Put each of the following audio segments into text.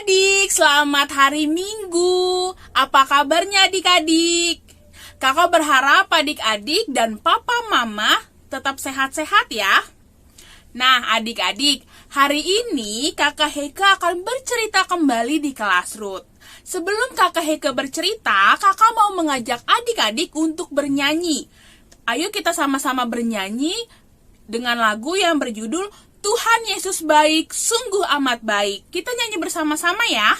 adik-adik, selamat hari Minggu. Apa kabarnya adik-adik? Kakak berharap adik-adik dan papa mama tetap sehat-sehat ya. Nah adik-adik, hari ini kakak Heka akan bercerita kembali di kelas Ruth. Sebelum kakak Heka bercerita, kakak mau mengajak adik-adik untuk bernyanyi. Ayo kita sama-sama bernyanyi dengan lagu yang berjudul Tuhan Yesus baik, sungguh amat baik. Kita nyanyi bersama-sama ya.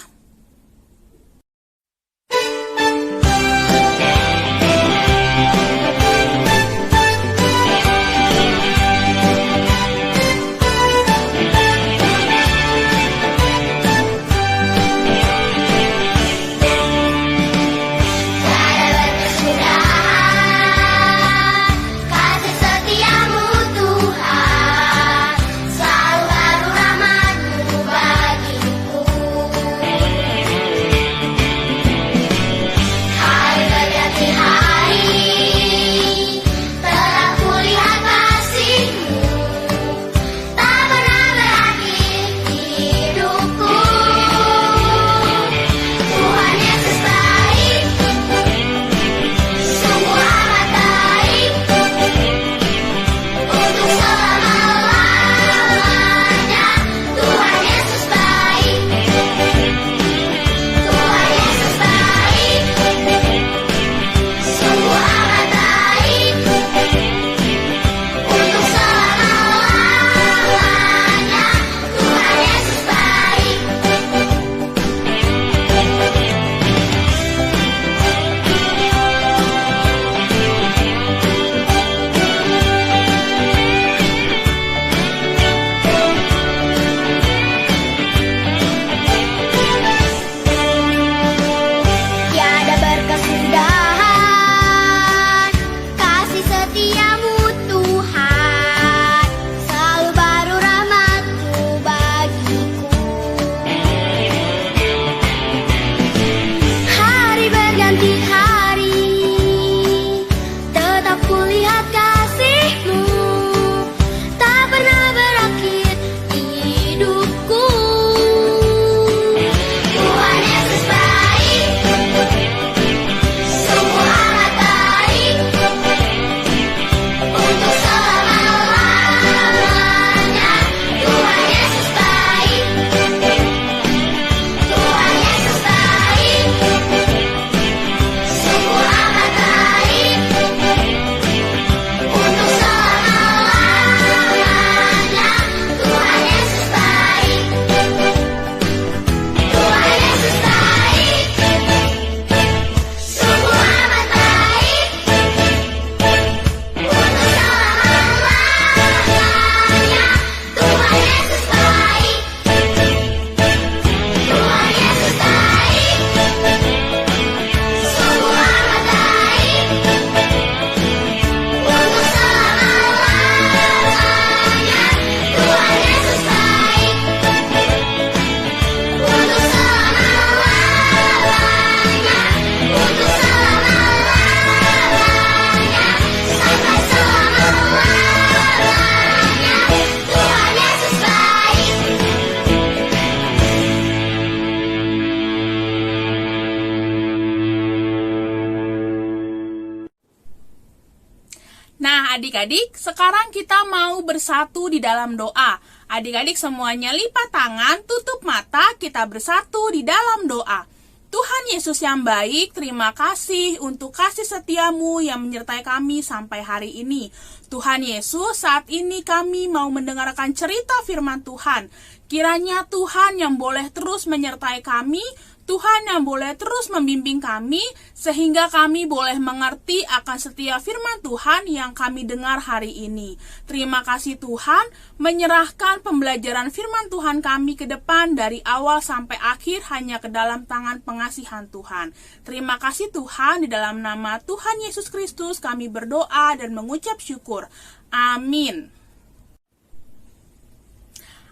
Nah adik-adik, sekarang kita mau bersatu di dalam doa. Adik-adik semuanya lipat tangan, tutup mata, kita bersatu di dalam doa. Tuhan Yesus yang baik, terima kasih untuk kasih setiamu yang menyertai kami sampai hari ini. Tuhan Yesus, saat ini kami mau mendengarkan cerita firman Tuhan. Kiranya Tuhan yang boleh terus menyertai kami, Tuhan yang boleh terus membimbing kami, sehingga kami boleh mengerti akan setiap firman Tuhan yang kami dengar hari ini. Terima kasih Tuhan, menyerahkan pembelajaran firman Tuhan kami ke depan dari awal sampai akhir hanya ke dalam tangan pengasihan Tuhan. Terima kasih Tuhan, di dalam nama Tuhan Yesus Kristus kami berdoa dan mengucap syukur. Amin.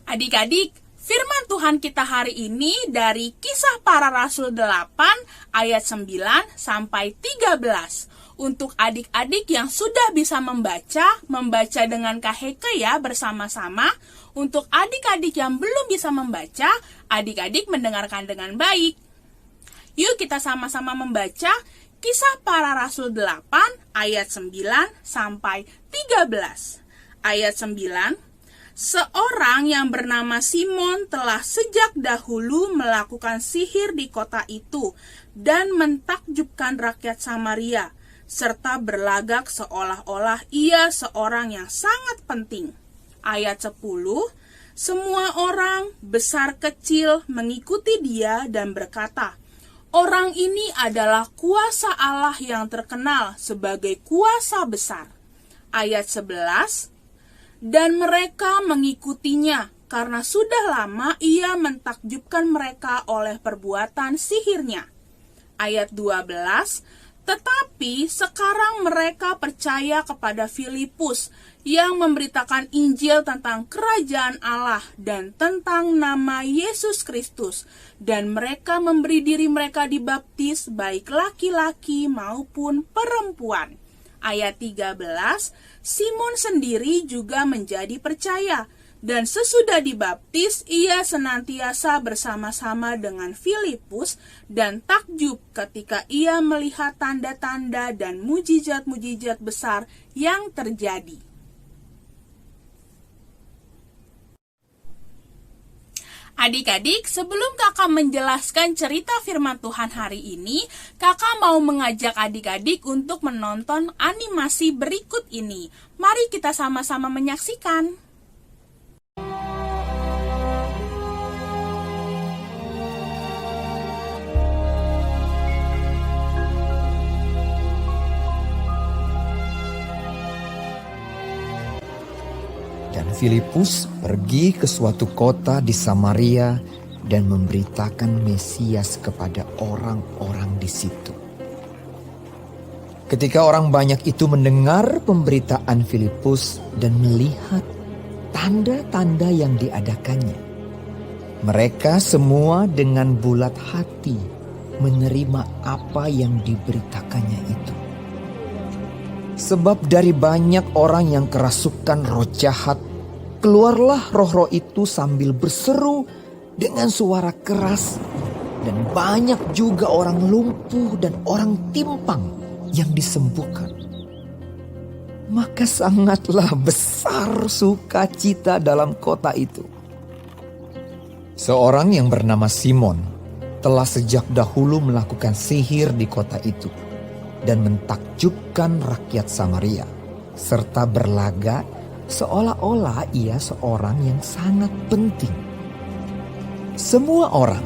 Adik-adik, firman Tuhan kita hari ini dari Kisah Para Rasul 8 ayat 9 sampai 13. Untuk adik-adik yang sudah bisa membaca dengan Kak Heke ya bersama-sama. Untuk adik-adik yang belum bisa membaca, adik-adik mendengarkan dengan baik. Yuk kita sama-sama membaca Kisah Para Rasul 8 ayat 9 sampai 13. Ayat 9, seorang yang bernama Simon telah sejak dahulu melakukan sihir di kota itu dan mentakjubkan rakyat Samaria, serta berlagak seolah-olah ia seorang yang sangat penting. Ayat 10, semua orang besar kecil mengikuti dia dan berkata, orang ini adalah kuasa Allah yang terkenal sebagai kuasa besar. Ayat 11, dan mereka mengikutinya karena sudah lama ia mentakjubkan mereka oleh perbuatan sihirnya. Ayat 12, tetapi sekarang mereka percaya kepada Filipus yang memberitakan Injil tentang kerajaan Allah dan tentang nama Yesus Kristus, dan mereka memberi diri mereka dibaptis baik laki-laki maupun perempuan. Ayat 13, Simon sendiri juga menjadi percaya, dan sesudah dibaptis ia senantiasa bersama-sama dengan Filipus dan takjub ketika ia melihat tanda-tanda dan mujizat-mujizat besar yang terjadi. Adik-adik, sebelum kakak menjelaskan cerita firman Tuhan hari ini, kakak mau mengajak adik-adik untuk menonton animasi berikut ini. Mari kita sama-sama menyaksikan. Dan Filipus pergi ke suatu kota di Samaria dan memberitakan Mesias kepada orang-orang di situ. Ketika orang banyak itu mendengar pemberitaan Filipus dan melihat tanda-tanda yang diadakannya, mereka semua dengan bulat hati menerima apa yang diberitakannya itu. Sebab dari banyak orang yang kerasukan roh jahat, keluarlah roh-roh itu sambil berseru dengan suara keras, dan banyak juga orang lumpuh dan orang timpang yang disembuhkan. Maka sangatlah besar sukacita dalam kota itu. Seorang yang bernama Simon telah sejak dahulu melakukan sihir di kota itu dan mentakjubkan rakyat Samaria, serta berlagak seolah-olah ia seorang yang sangat penting. Semua orang,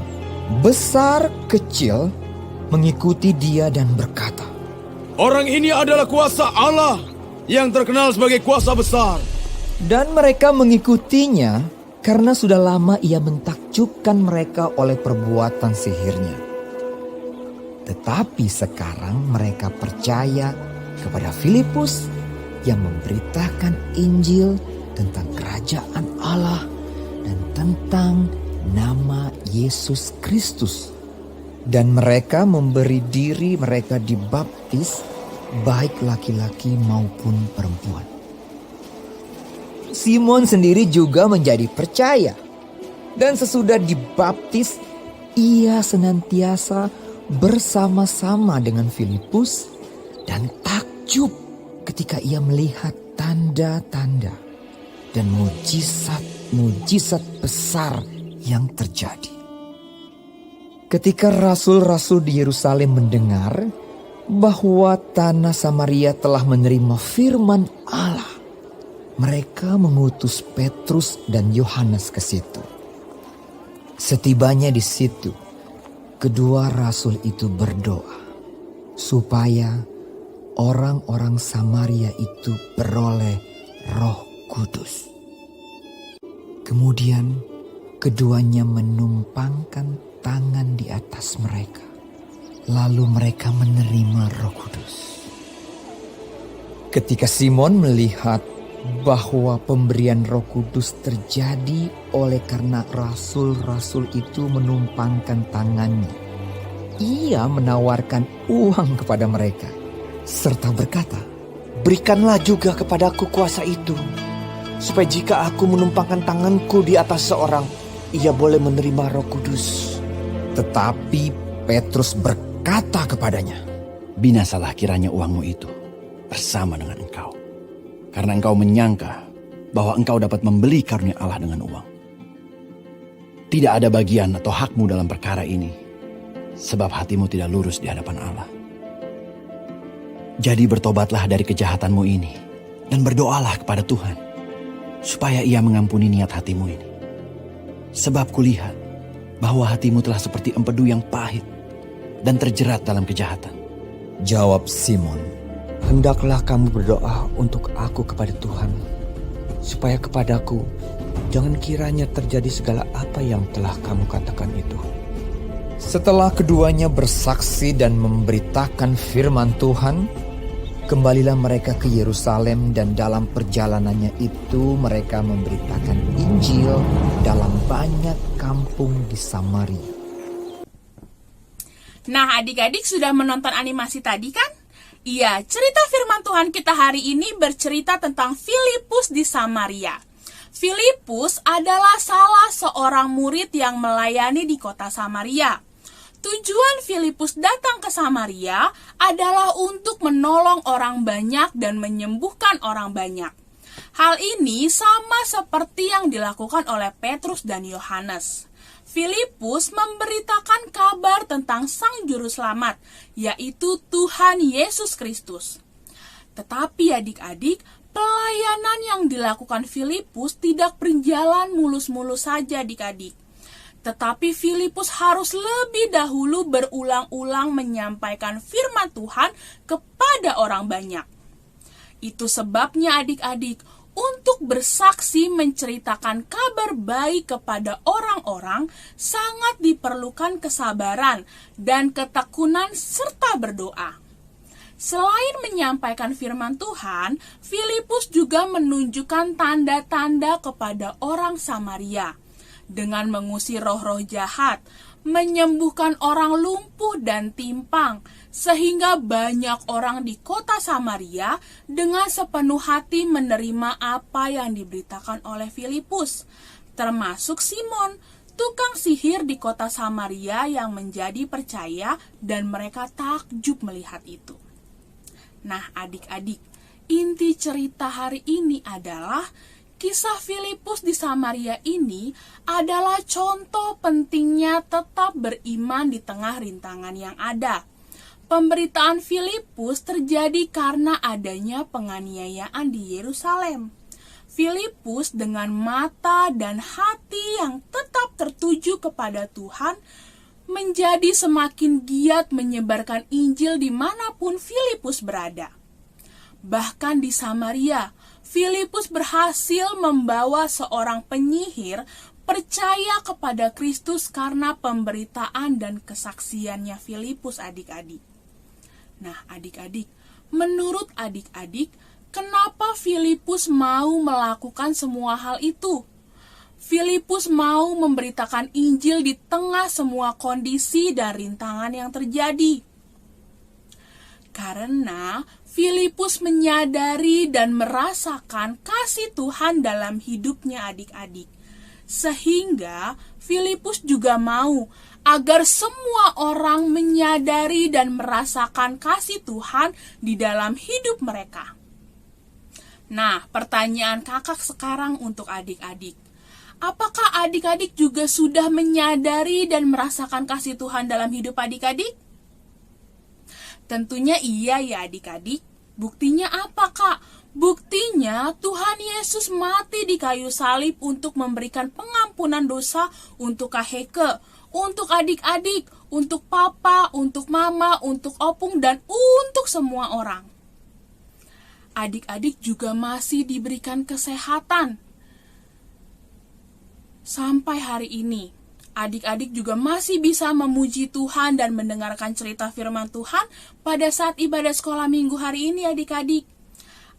besar kecil, mengikuti dia dan berkata, orang ini adalah kuasa Allah yang terkenal sebagai kuasa besar. Dan mereka mengikutinya karena sudah lama ia mentakjubkan mereka oleh perbuatan sihirnya. Tetapi sekarang mereka percaya kepada Filipus yang memberitakan Injil tentang kerajaan Allah dan tentang nama Yesus Kristus. Dan mereka memberi diri mereka dibaptis baik laki-laki maupun perempuan. Simon sendiri juga menjadi percaya. Dan sesudah dibaptis, ia senantiasa bersama-sama dengan Filipus dan takjub ketika ia melihat tanda-tanda dan mujizat-mujizat besar yang terjadi. Ketika rasul-rasul di Yerusalem mendengar bahwa tanah Samaria telah menerima firman Allah, mereka mengutus Petrus dan Yohanes ke situ. Setibanya di situ, kedua rasul itu berdoa supaya orang-orang Samaria itu beroleh Roh Kudus. Kemudian keduanya menumpangkan tangan di atas mereka, lalu mereka menerima Roh Kudus. Ketika Simon melihat bahwa pemberian Roh Kudus terjadi oleh karena rasul-rasul itu menumpangkan tangannya, ia menawarkan uang kepada mereka serta berkata, "Berikanlah juga kepadaku kuasa itu, supaya jika aku menumpangkan tanganku di atas seorang, ia boleh menerima Roh Kudus." Tetapi Petrus berkata kepadanya, "Binasalah kiranya uangmu itu bersama dengan engkau, karena engkau menyangka bahwa engkau dapat membeli karunia Allah dengan uang. Tidak ada bagian atau hakmu dalam perkara ini, sebab hatimu tidak lurus di hadapan Allah. Jadi bertobatlah dari kejahatanmu ini, dan berdoalah kepada Tuhan, supaya ia mengampuni niat hatimu ini. Sebab kulihat bahwa hatimu telah seperti empedu yang pahit, dan terjerat dalam kejahatan." Jawab Simon, "Hendaklah kamu berdoa untuk aku kepada Tuhan, supaya kepadaku jangan kiranya terjadi segala apa yang telah kamu katakan itu." setelah keduanya bersaksi dan memberitakan firman Tuhan, kembalilah mereka ke Yerusalem, dan dalam perjalanannya itu mereka memberitakan Injil dalam banyak kampung di Samaria. Nah, adik-adik sudah menonton animasi tadi kan? Iya, cerita firman Tuhan kita hari ini bercerita tentang Filipus di Samaria. Filipus adalah salah seorang murid yang melayani di kota Samaria. Tujuan Filipus datang ke Samaria adalah untuk menolong orang banyak dan menyembuhkan orang banyak. Hal ini sama seperti yang dilakukan oleh Petrus dan Yohanes. Filipus memberitakan kabar tentang Sang Juru Selamat, yaitu Tuhan Yesus Kristus. Tetapi adik-adik, pelayanan yang dilakukan Filipus tidak berjalan mulus-mulus saja adik-adik. Tetapi Filipus harus lebih dahulu berulang-ulang menyampaikan firman Tuhan kepada orang banyak. Itu sebabnya adik-adik, untuk bersaksi menceritakan kabar baik kepada orang-orang sangat diperlukan kesabaran dan ketekunan serta berdoa. Selain menyampaikan firman Tuhan, Filipus juga menunjukkan tanda-tanda kepada orang Samaria dengan mengusir roh-roh jahat, menyembuhkan orang lumpuh dan timpang, sehingga banyak orang di kota Samaria dengan sepenuh hati menerima apa yang diberitakan oleh Filipus, termasuk Simon, tukang sihir di kota Samaria yang menjadi percaya dan mereka takjub melihat itu. Nah, adik-adik, inti cerita hari ini adalah kisah Filipus di Samaria ini adalah contoh pentingnya tetap beriman di tengah rintangan yang ada. Pemberitaan Filipus terjadi karena adanya penganiayaan di Yerusalem. Filipus dengan mata dan hati yang tetap tertuju kepada Tuhan menjadi semakin giat menyebarkan Injil dimanapun Filipus berada. Bahkan di Samaria, Filipus berhasil membawa seorang penyihir percaya kepada Kristus karena pemberitaan dan kesaksiannya Filipus adik-adik. Nah adik-adik, menurut adik-adik, kenapa Filipus mau melakukan semua hal itu? Filipus mau memberitakan Injil di tengah semua kondisi dan rintangan yang terjadi. Karena Filipus menyadari dan merasakan kasih Tuhan dalam hidupnya adik-adik. Sehingga Filipus juga mau agar semua orang menyadari dan merasakan kasih Tuhan di dalam hidup mereka. Nah, pertanyaan kakak sekarang untuk adik-adik. Apakah adik-adik juga sudah menyadari dan merasakan kasih Tuhan dalam hidup adik-adik? Tentunya iya ya adik-adik. Buktinya apa kak? Buktinya Tuhan Yesus mati di kayu salib untuk memberikan pengampunan dosa untuk Kak Heke, untuk adik-adik, untuk papa, untuk mama, untuk opung, dan untuk semua orang. Adik-adik juga masih diberikan kesehatan. Sampai hari ini, adik-adik juga masih bisa memuji Tuhan dan mendengarkan cerita firman Tuhan pada saat ibadah sekolah minggu hari ini adik-adik.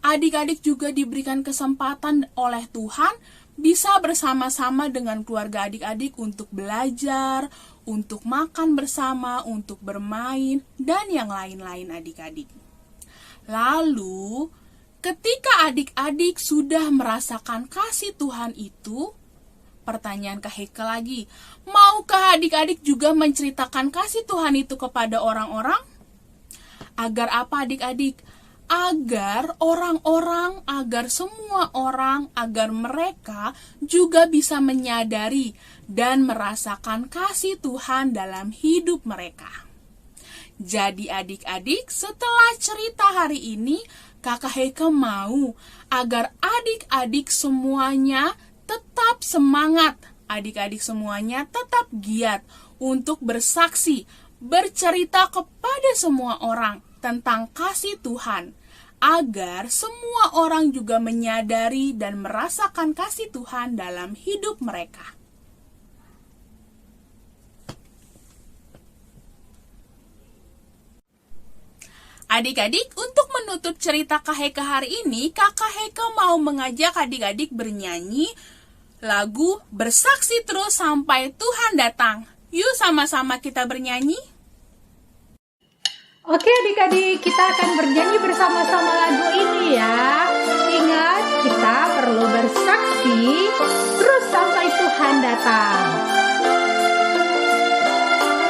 Adik-adik juga diberikan kesempatan oleh Tuhan bisa bersama-sama dengan keluarga adik-adik untuk belajar, untuk makan bersama, untuk bermain, dan yang lain-lain adik-adik. Lalu, ketika adik-adik sudah merasakan kasih Tuhan itu, pertanyaan Kak Heike lagi, maukah adik-adik juga menceritakan kasih Tuhan itu kepada orang-orang? Agar apa adik-adik? Agar orang-orang, agar semua orang, agar mereka juga bisa menyadari dan merasakan kasih Tuhan dalam hidup mereka. Jadi adik-adik, setelah cerita hari ini, Kakak Heike mau agar adik-adik semuanya tetap semangat, adik-adik semuanya tetap giat untuk bersaksi, bercerita kepada semua orang tentang kasih Tuhan, agar semua orang juga menyadari dan merasakan kasih Tuhan dalam hidup mereka. Adik-adik, untuk menutup cerita Kak Heike hari ini, Kakak Heike mau mengajak adik-adik bernyanyi lagu Bersaksi Terus Sampai Tuhan Datang. Yuk sama-sama kita bernyanyi. Oke adik-adik, kita akan bernyanyi bersama-sama lagu ini ya. Ingat, kita perlu bersaksi terus sampai Tuhan datang.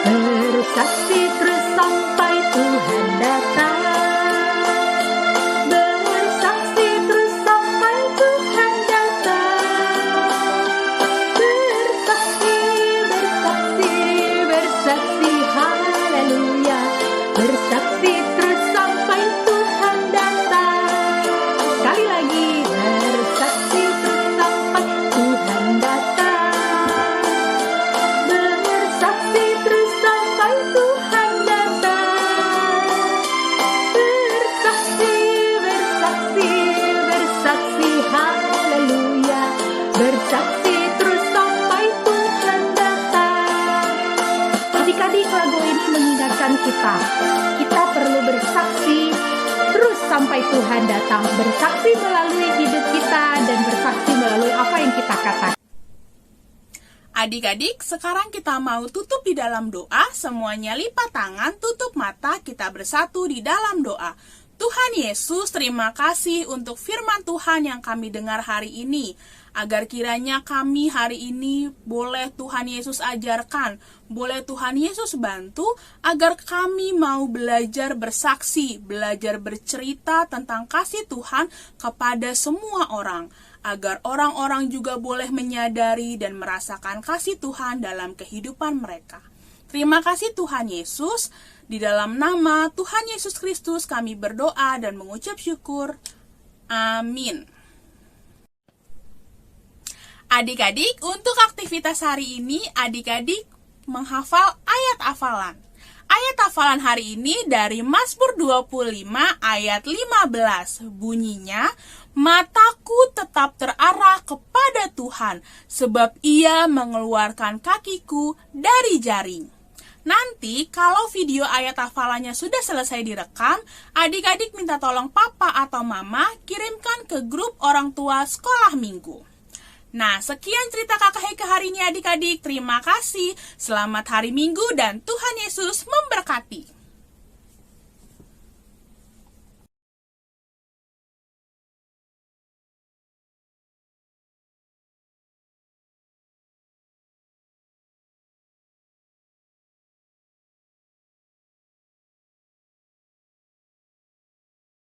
Bersaksi terus sampai Tuhan datang. Bersaksi terus sampai Tuhan datang. Bersaksi, bersaksi, bersaksi, haleluya. Bersaksi terus sampai Tuhan datang. Sekali lagi, bersaksi terus sampai Tuhan datang. Bersaksi terus sampai Tuhan datang. Bersaksi, bersaksi, bersaksi, haleluya. Bersaksi terus sampai Tuhan datang. Adik-adik, lagu ini mengingatkan kita perlu bersaksi terus sampai Tuhan datang. Bersaksi melalui hidup kita dan bersaksi melalui apa yang kita katakan. Adik-adik, sekarang kita mau tutup di dalam doa. Semuanya lipat tangan, tutup mata, kita bersatu di dalam doa. Tuhan Yesus, terima kasih untuk firman Tuhan yang kami dengar hari ini. Agar kiranya kami hari ini boleh Tuhan Yesus ajarkan, boleh Tuhan Yesus bantu, agar kami mau belajar bersaksi, belajar bercerita tentang kasih Tuhan kepada semua orang. Agar orang-orang juga boleh menyadari dan merasakan kasih Tuhan dalam kehidupan mereka. Terima kasih Tuhan Yesus. Di dalam nama Tuhan Yesus Kristus kami berdoa dan mengucap syukur. Amin. Adik-adik, untuk aktivitas hari ini, adik-adik menghafal ayat hafalan. Ayat hafalan hari ini dari Mazmur 25 ayat 15. Bunyinya, mataku tetap terarah kepada Tuhan, sebab Ia mengeluarkan kakiku dari jaring. Nanti kalau video ayat hafalannya sudah selesai direkam, adik-adik minta tolong papa atau mama kirimkan ke grup orang tua sekolah minggu. Nah, sekian cerita Kakak Heike hari ini adik-adik. Terima kasih. Selamat hari Minggu dan Tuhan Yesus memberkati.